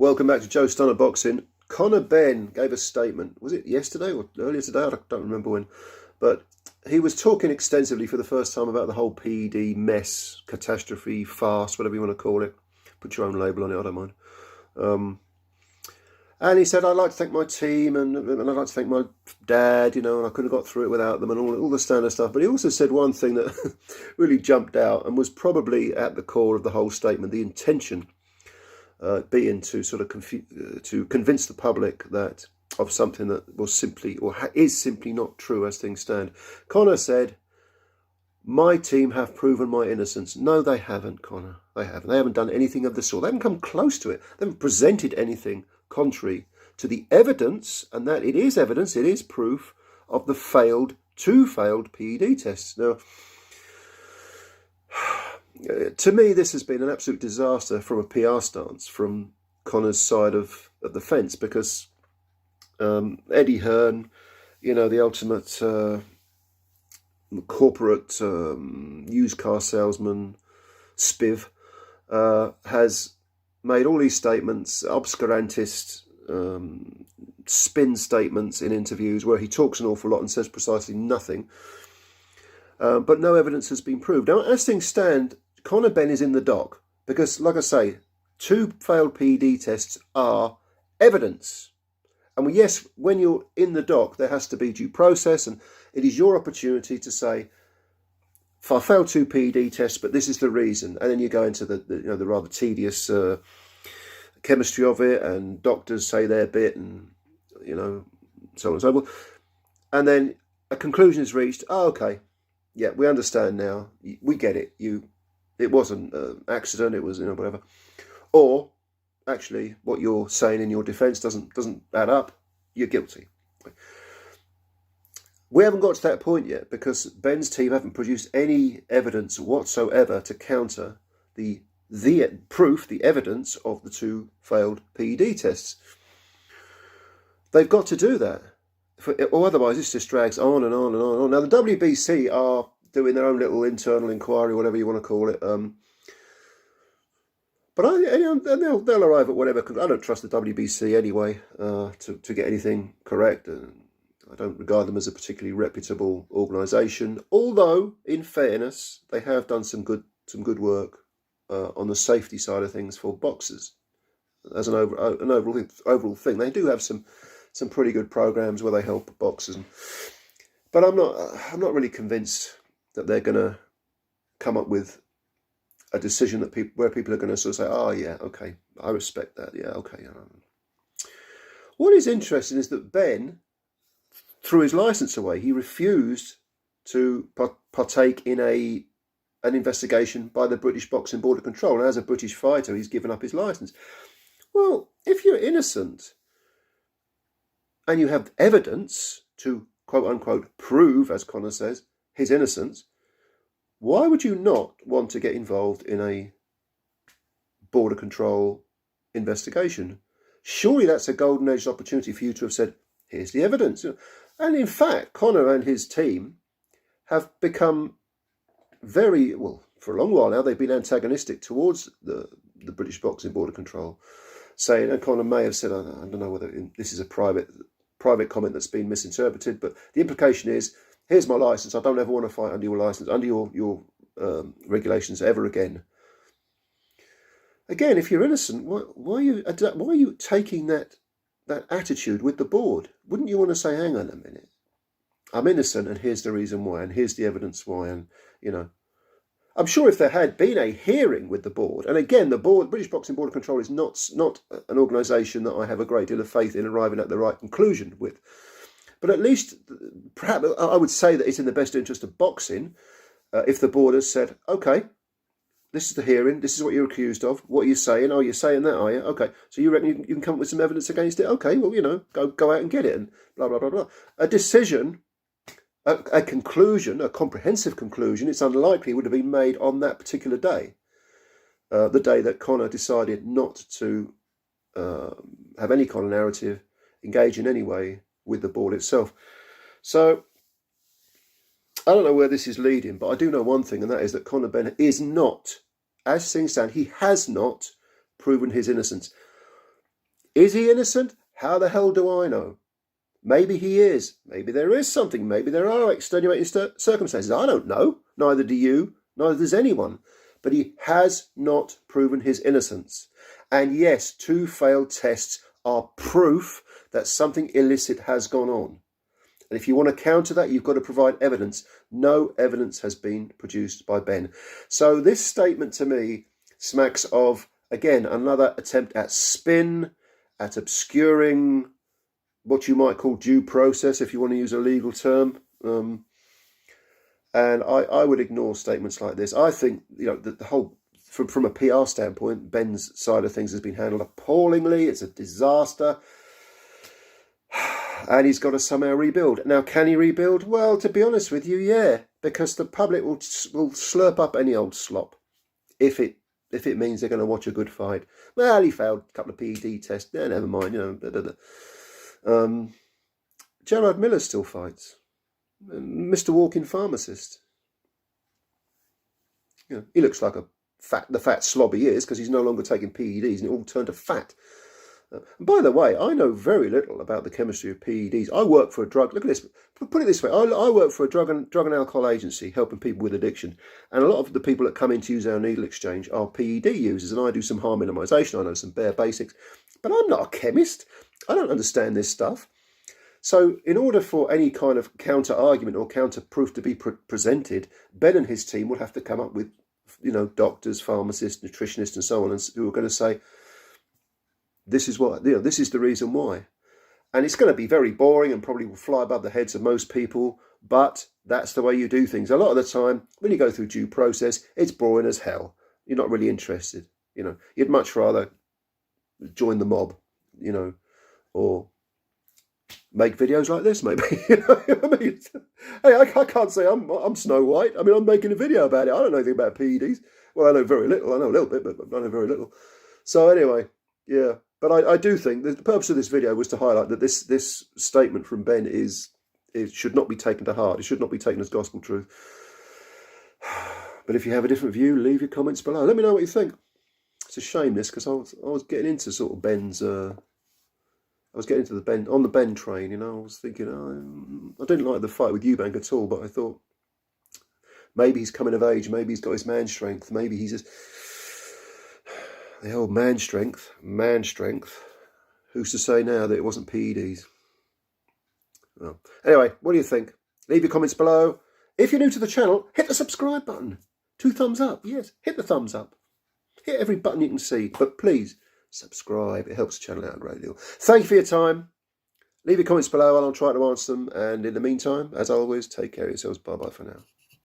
Welcome back to Joe Stunner Boxing. Conor Benn gave a statement. Was it yesterday or earlier today? I don't remember when. But he was talking extensively for the first time about the whole PED mess, catastrophe, farce, whatever you want to call it. Put your own label on it, I don't mind. And he said, I'd like to thank my team and I'd like to thank my dad, and I couldn't have got through it without them and all the standard stuff. But he also said one thing that really jumped out and was probably at the core of the whole statement, the intention being to sort of to convince the public that of something that was simply or is simply not true as things stand. Conor said, my team have proven my innocence. No, they haven't, Conor. They haven't. They haven't done anything of the sort. They haven't come close to it. They haven't presented anything contrary to the evidence, and that it is evidence, it is proof of the two failed PED tests. Now, to me, this has been an absolute disaster from a PR stance from Conor's side of the fence, because Eddie Hearn, the ultimate corporate used car salesman, spiv, has made all these statements, obscurantist spin statements in interviews where he talks an awful lot and says precisely nothing. But no evidence has been proved. Now, as things stand, Conor Benn is in the dock because, like I say, two failed PED tests are evidence. And yes, when you're in the dock, there has to be due process, and it is your opportunity to say, I failed two PED tests, but this is the reason. And then you go into the rather tedious chemistry of it, and doctors say their bit, and so on and so forth. And then a conclusion is reached. Oh, okay. Yeah, we understand now. We get it. It wasn't an accident. It was, whatever. Or actually, what you're saying in your defence doesn't add up. You're guilty. We haven't got to that point yet because Benn's team haven't produced any evidence whatsoever to counter the proof, the evidence of the two failed PED tests. They've got to do that. Or otherwise, this just drags on and on and on and on. Now, the WBC are doing their own little internal inquiry, whatever you want to call it. But they'll arrive at whatever. I don't trust the WBC anyway to get anything correct. I don't regard them as a particularly reputable organisation. Although, in fairness, they have done some good work on the safety side of things for boxers. As an overall thing, they do have some pretty good programs where they help boxers. But I'm not really convinced that they're going to come up with a decision where people are going to sort of say, oh yeah, okay, I respect that, yeah, okay. What is interesting is that Benn threw his licence away. He refused to partake in an investigation by the British Boxing Board of Control. And as a British fighter, he's given up his licence. Well, if you're innocent and you have evidence to quote-unquote prove, as Conor says, his innocence, why would you not want to get involved in a border control investigation? Surely that's a golden-edged opportunity for you to have said, here's the evidence. And in fact, Conor and his team have become very, well, for a long while now, they've been antagonistic towards the British Boxing Board of Control, saying, and Conor may have said, I don't know whether this is a private comment that's been misinterpreted, but the implication is, here's my licence. I don't ever want to fight under your licence, under your regulations ever again. Again, if you're innocent, why are you taking that attitude with the board? Wouldn't you want to say, hang on a minute, I'm innocent, and here's the reason why, and here's the evidence why, and I'm sure if there had been a hearing with the board, and again, the British Boxing Board of Control is not an organisation that I have a great deal of faith in arriving at the right conclusion with. But at least, perhaps, I would say that it's in the best interest of boxing if the board has said, okay, this is the hearing, this is what you're accused of, what are you saying? Oh, you're saying that, are you? Okay, so you reckon you can come up with some evidence against it? Okay, well, go out and get it, and blah, blah, blah, blah. A decision, a conclusion, a comprehensive conclusion, it's unlikely would have been made on that particular day, the day that Conor decided not to have any kind of narrative, engage in any way with the board itself. So I don't know where this is leading, but I do know one thing, and that is that Conor Benn is not, as things stand, he has not proven his innocence. Is he innocent? How the hell do I know? Maybe he is. Maybe there is something. Maybe there are extenuating circumstances. I don't know. Neither do you. Neither does anyone. But he has not proven his innocence. And yes, 2 failed tests are proof that something illicit has gone on. And if you want to counter that, you've got to provide evidence. No evidence has been produced by Benn. So this statement to me smacks of, again, another attempt at spin, at obscuring what you might call due process, if you want to use a legal term. And I would ignore statements like this. I think, the whole, from a PR standpoint, Benn's side of things has been handled appallingly. It's a disaster. And he's got to somehow rebuild. Now, can he rebuild? Well, to be honest with you, yeah, because the public will slurp up any old slop if it means they're going to watch a good fight. Well, he failed a couple of PED tests. Yeah, never mind. Gerard Miller still fights. Mr. Walking Pharmacist. He looks like the fat slob he is, because he's no longer taking PEDs and it all turned to fat. And by the way, I know very little about the chemistry of PEDs. I work for a drug. Look at this. Put it this way. I work for a drug and alcohol agency helping people with addiction. And a lot of the people that come in to use our needle exchange are PED users. And I do some harm minimisation. I know some bare basics. But I'm not a chemist. I don't understand this stuff. So in order for any kind of counter argument or counter proof to be presented, Benn and his team will have to come up with, doctors, pharmacists, nutritionists and so on, who are going to say, this is what, this is the reason why. And it's going to be very boring and probably will fly above the heads of most people, but that's the way you do things. A lot of the time, when you go through due process, it's boring as hell. You're not really interested. You'd much rather join the mob, or make videos like this, maybe. Hey, I can't say I'm Snow White. I mean, I'm making a video about it. I don't know anything about PEDs. Well, I know very little. I know a little bit, but I know very little. So anyway, yeah. But I do think that the purpose of this video was to highlight that this statement from Benn it should not be taken to heart. It should not be taken as gospel truth. But if you have a different view, leave your comments below. Let me know what you think. It's a shame this, because I was getting into sort of Benn's. I was getting into the Benn train. I was thinking, I didn't like the fight with Eubank at all, but I thought maybe he's coming of age. Maybe he's got his man strength. Maybe he's just. The old man strength. Who's to say now that it wasn't PEDs? Well, anyway, what do you think? Leave your comments below. If you're new to the channel, hit the subscribe button. 2 thumbs up. Yes, hit the thumbs up. Hit every button you can see. But please, subscribe. It helps the channel out a great deal. Thank you for your time. Leave your comments below and I'll try to answer them. And in the meantime, as always, take care of yourselves. Bye-bye for now.